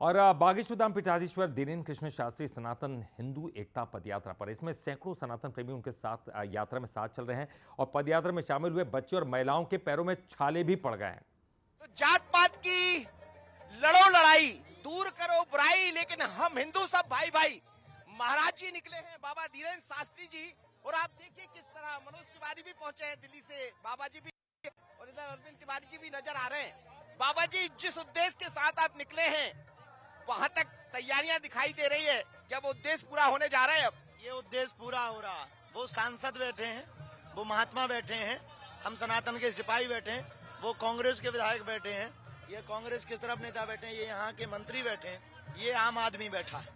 और बागेश्वर धाम पीठाधीश्वर धीरेन्द्र कृष्ण शास्त्री सनातन हिंदू एकता पदयात्रा पर, इसमें सैकड़ों सनातन प्रेमी उनके साथ यात्रा में साथ चल रहे हैं और पदयात्रा में शामिल हुए बच्चे और महिलाओं के पैरों में छाले भी पड़ गए हैं। तो जात पात की लड़ो लड़ाई, दूर करो बुराई, लेकिन हम हिंदू सब भाई भाई। महाराज जी निकले हैं, बाबा धीरेन्द्र शास्त्री जी, और आप देखिए किस तरह मनोज तिवारी भी पहुंचे हैं दिल्ली से, बाबा जी भी, और इधर अरविंद तिवारी जी भी नजर आ रहे हैं। बाबा जी, जिस उद्देश्य के साथ आप निकले हैं, वहां तक तैयारियां दिखाई दे रही है, क्या वो उद्देश्य पूरा होने जा रहा है? अब ये उद्देश्य पूरा हो रहा। वो सांसद बैठे हैं, वो महात्मा बैठे हैं, हम सनातन के सिपाही बैठे हैं, वो कांग्रेस के विधायक बैठे हैं, ये कांग्रेस के तरफ नेता बैठे हैं, ये यहाँ के मंत्री बैठे हैं, ये आम आदमी बैठा है।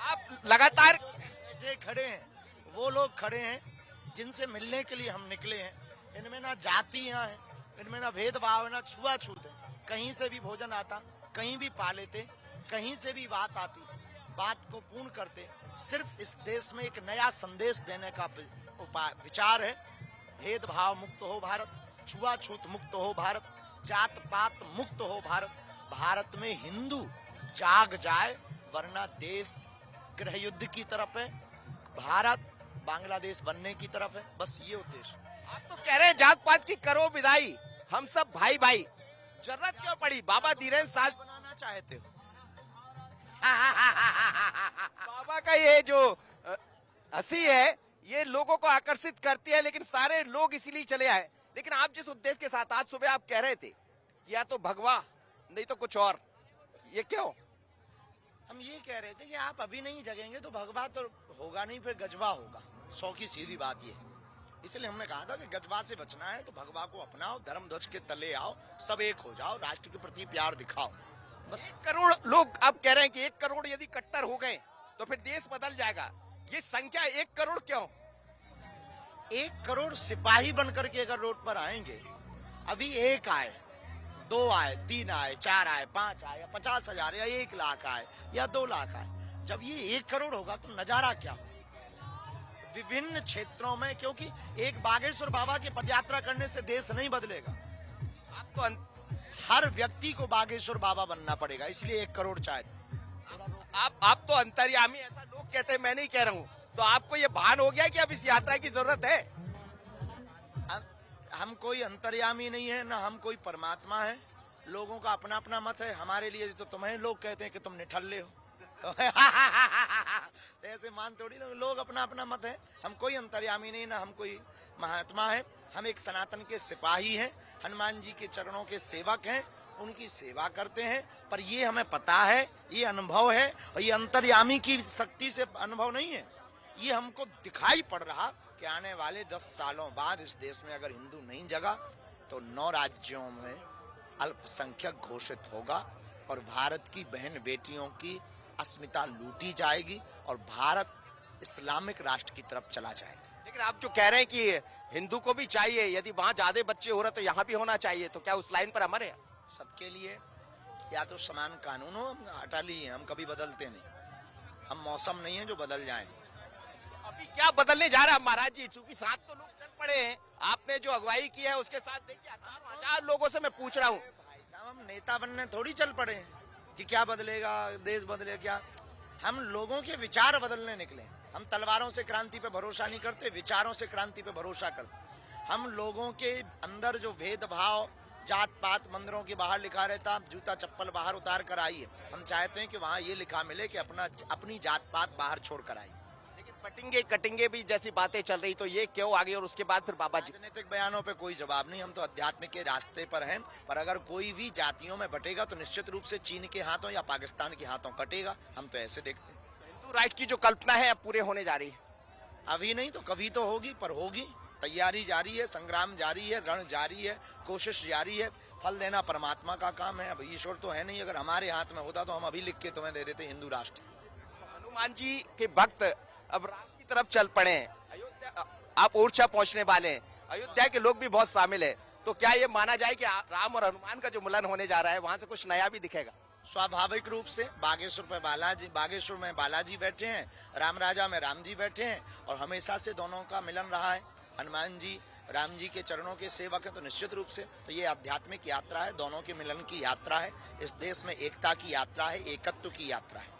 आप लगातार बैठे खड़े हैं, वो लोग खड़े हैं जिनसे मिलने के लिए हम निकले हैं। इनमें ना जातियां हैं, इनमें ना भेदभाव है, ना छुआछूत है। कहीं से भी भोजन आता, कहीं भी पा लेते, कहीं से भी बात आती, बात को पूर्ण करते। सिर्फ इस देश में एक नया संदेश देने का विचार है। भेदभाव मुक्त हो भारत, छुआछूत मुक्त हो भारत, जात पात मुक्त हो भारत। भारत में हिंदू जाग जाए, वरना देश गृह युद्ध की तरफ है, भारत बांग्लादेश बनने की तरफ है। बस ये उद्देश्य। आप तो कह रहे हैं जात पात की करो विदाई, हम सब भाई भाई। जरूरत क्यों पड़ी? बाबा धीरेन्द्र शास्त्री बनाना चाहते हो? बाबा का ये जो हंसी है, ये लोगों को आकर्षित करती है, लेकिन सारे लोग इसीलिए चले आए। लेकिन आप जिस उद्देश्य के साथ आज सुबह आप कह रहे थे, या तो भगवा नहीं तो कुछ और, ये क्यों? हम ये कह रहे थे कि आप अभी नहीं जगेंगे तो भगवा तो होगा नहीं, फिर गजवा होगा। 100 की सीधी बात ये। इसलिए हमने कहा था कि गजवा से बचना है तो भगवा को अपनाओ, धर्म ध्वज के तले आओ, सब एक हो जाओ, राष्ट्र के प्रति प्यार दिखाओ। बस 1 करोड़ लोग आप कह रहे हैं कि 1 करोड़ यदि कट्टर हो गए तो फिर देश बदल जाएगा। ये संख्या 1 करोड़ क्यों? 1 करोड़ सिपाही बनकर के अगर रोड पर आएंगे, अभी 1 आए, 2 आए, 3 आए, 4 आए, 5 आए, या 50,000 या 1 लाख आए या 2 लाख आए, जब ये 1 करोड़ होगा तो नजारा क्या हो विभिन्न क्षेत्रों में। क्योंकि एक बागेश्वर बाबा की पदयात्रा करने से देश नहीं बदलेगा। आप तो हर व्यक्ति को बागेश्वर बाबा बनना पड़ेगा, इसलिए 1 करोड़ चाहते। आप तो अंतर्यामी, ऐसा लोग कहते हैं, मैं नहीं कह रहा हूँ। तो आपको ये भान हो गया कि अब इस यात्रा की जरूरत है? हम कोई अंतर्यामी नहीं है, ना हम कोई परमात्मा है। लोगों का अपना अपना मत है। हमारे लिए तो तुम्हें लोग कहते हैं कि तुम निठल्ले हो। ऐसे मान थोड़ी ना, लोग अपना अपना मत है। हम कोई अंतर्यामी नहीं, ना हम कोई महात्मा है। हम एक सनातन के सिपाही हैं, हनुमान जी के चरणों के सेवक हैं, उनकी सेवा करते हैं। पर ये हमें पता है, ये अनुभव है, और ये अंतर्यामी की शक्ति से अनुभव नहीं है। ये हमको दिखाई पड़ रहा कि आने वाले 10 सालों बाद इस देश में अगर हिंदू नहीं जगा तो 9 राज्यों में अल्पसंख्यक घोषित होगा, और भारत की बहन बेटियों की अस्मिता लूटी जाएगी, और भारत इस्लामिक राष्ट्र की तरफ चला जाएगा। लेकिन आप जो कह रहे हैं कि हिंदू को भी चाहिए, यदि वहां ज्यादा बच्चे हो रहे तो यहाँ भी होना चाहिए, तो क्या उस लाइन पर अमर है? सबके लिए या तो समान कानून हो, हम अटली हैं, हम कभी बदलते नहीं। हम मौसम नहीं है जो बदल जाएं। अभी क्या बदलने जा रहा है महाराज जी? चूंकि साथ तो लोग चल पड़े हैं, आपने जो अगुवाई की है उसके साथ देखिए 1000 लोगों से मैं पूछ रहा हूँ। भाई साहब, हम नेता बनने थोड़ी चल पड़े हैं कि क्या बदलेगा, देश बदले क्या। हम लोगों के विचार बदलने निकले। हम तलवारों से क्रांति पे भरोसा नहीं करते, विचारों से क्रांति पे भरोसा करते। हम लोगों के अंदर जो भेदभाव, जात पात मंदिरों के बाहर लिखा रहता, जूता चप्पल बाहर उतार कर आइए, हम चाहते हैं कि वहाँ ये लिखा मिले कि अपनी जात पात बाहर छोड़ कर आइए। लेकिन पटिंगे कटिंगे भी जैसी बातें चल रही, तो ये क्यों आगे? और उसके बाद फिर बाबा जी, राजनीतिक बयानों पे कोई जवाब नहीं। हम तो अध्यात्म के रास्ते पर हैं। पर अगर कोई भी जातियों में बटेगा तो निश्चित रूप से चीन के हाथों या पाकिस्तान के हाथों कटेगा। हम तो ऐसे देखते हैं। हिंदू राष्ट्र की जो कल्पना है अब पूरे होने जा रही है। अभी नहीं तो कभी तो होगी, पर होगी। तैयारी जारी है, संग्राम जारी है, रण जारी है, कोशिश जारी है। फल देना परमात्मा का काम है। अब ईश्वर तो है नहीं, अगर हमारे हाथ में होता तो हम अभी लिख के तुम्हें दे देते हिंदू राष्ट्र। हनुमान जी के भक्त अब राम की तरफ चल पड़े हैं। अयोध्या, आप ओरछा पहुंचने वाले हैं, अयोध्या के लोग भी बहुत शामिल है। तो क्या ये माना जाए कि राम और हनुमान का जो मिलन होने जा रहा है, वहां से कुछ नया भी दिखेगा? स्वाभाविक रूप से बागेश्वर में बालाजी बैठे हैं, राम राजा में राम जी बैठे हैं, और हमेशा से दोनों का मिलन रहा है। हनुमान जी राम जी के चरणों के सेवक हैं, तो निश्चित रूप से तो ये आध्यात्मिक यात्रा है, दोनों के मिलन की यात्रा है, इस देश में एकता की यात्रा है, एकत्व की यात्रा है।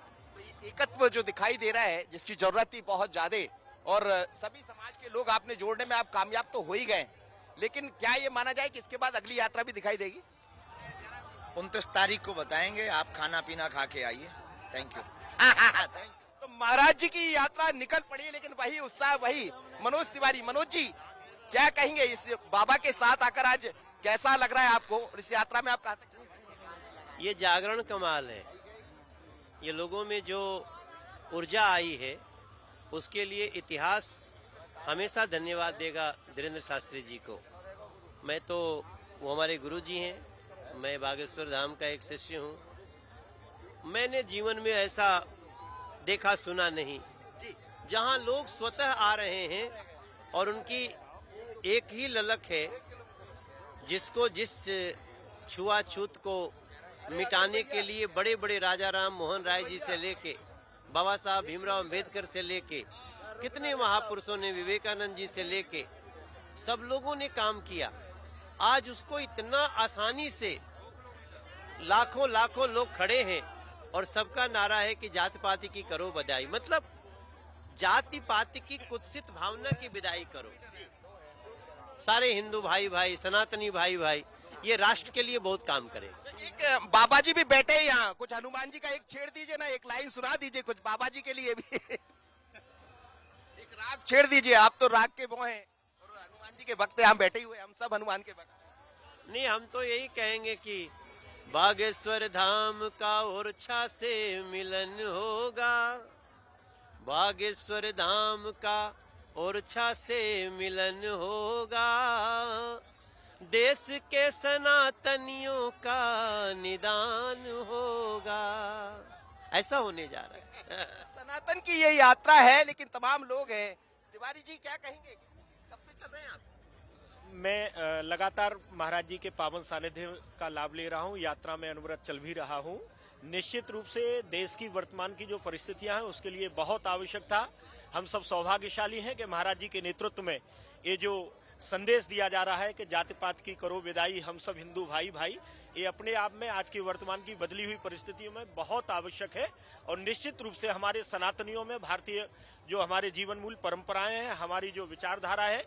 एकत्व जो दिखाई दे रहा है, जिसकी जरूरत थी बहुत ज्यादा, और सभी समाज के लोग आपने जोड़ने में आप कामयाब तो हो ही गए, लेकिन क्या ये माना जाए कि इसके बाद अगली यात्रा भी दिखाई देगी? 29 तारीख को बताएंगे, आप खाना पीना खा के आइए। Thank you. तो महाराज जी की यात्रा निकल पड़ी, लेकिन वही उत्साह, वही मनोज तिवारी। मनोज जी, क्या कहेंगे इस बाबा के साथ आकर आज कैसा लग रहा है आपको, और इस यात्रा में आप कहाँ तक चले? ये जागरण कमाल है। ये लोगों में जो ऊर्जा आई है उसके लिए इतिहास हमेशा धन्यवाद देगा धीरेन्द्र शास्त्री जी को। मैं तो, वो हमारे गुरु जी हैं, मैं बागेश्वर धाम का एक शिष्य हूँ। मैंने जीवन में ऐसा देखा सुना नहीं, जहाँ लोग स्वतः आ रहे हैं और उनकी एक ही ललक है, जिसको जिस छुआछूत को मिटाने के लिए बड़े बड़े राजा राम मोहन राय जी से लेके बाबा साहब भीमराव अंबेडकर से लेके कितने महापुरुषों ने, विवेकानंद जी से लेके सब लोगों ने काम किया। आज उसको इतना आसानी से लाखों लाखों लोग खड़े हैं और सबका नारा है कि जाति पाति की करो बधाई। मतलब जाति पाति की कुत्सित भावना की विदाई करो। सारे हिंदू भाई भाई, सनातनी भाई भाई, ये राष्ट्र के लिए बहुत काम करे। एक बाबा जी भी बैठे हैं यहाँ, कुछ हनुमान जी का एक छेड़ दीजिए ना, एक लाइन सुना दीजिए कुछ बाबा जी के लिए भी। एक राग छेड़ दीजिए, आप तो राग के वो हैं और हनुमान जी के भक्त यहाँ बैठे हुए, हम सब हनुमान के भक्त। नहीं, हम तो यही कहेंगे कि बागेश्वर धाम का ओरछा से मिलन होगा, बागेश्वर धाम का ओरछा से मिलन होगा, देश के सनातनियों का निदान होगा। ऐसा होने जा रहा है। सनातन की ये यात्रा है, लेकिन तमाम लोग हैं। तिवारी जी क्या कहेंगे, कब से चल रहे हैं आप? मैं लगातार महाराज जी के पावन सानिध्य का लाभ ले रहा हूँ, यात्रा में अनवरत चल भी रहा हूँ। निश्चित रूप से देश की वर्तमान की जो परिस्थितियां हैं उसके लिए बहुत आवश्यक था। हम सब सौभाग्यशाली हैं कि महाराज जी के नेतृत्व में ये जो संदेश दिया जा रहा है कि जाति पात की करो विदाई, हम सब हिंदू भाई भाई, ये अपने आप में आज की वर्तमान की बदली हुई परिस्थितियों में बहुत आवश्यक है। और निश्चित रूप से हमारे सनातनियों में, भारतीय जो हमारे जीवन मूल परंपराएं हैं, हमारी जो विचारधारा है,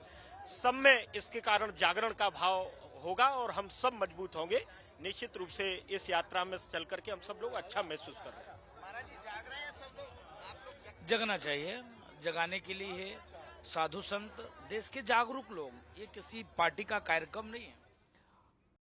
सब में इसके कारण जागरण का भाव होगा और हम सब मजबूत होंगे। निश्चित रूप से इस यात्रा में चल करके हम सब लोग अच्छा महसूस कर रहे हैं। महाराज जी जाग रहे हैं सब लोग, आप लोग जगना चाहिए, जगाने के लिए है साधु संत, देश के जागरूक लोग। ये किसी पार्टी का कार्यक्रम नहीं है।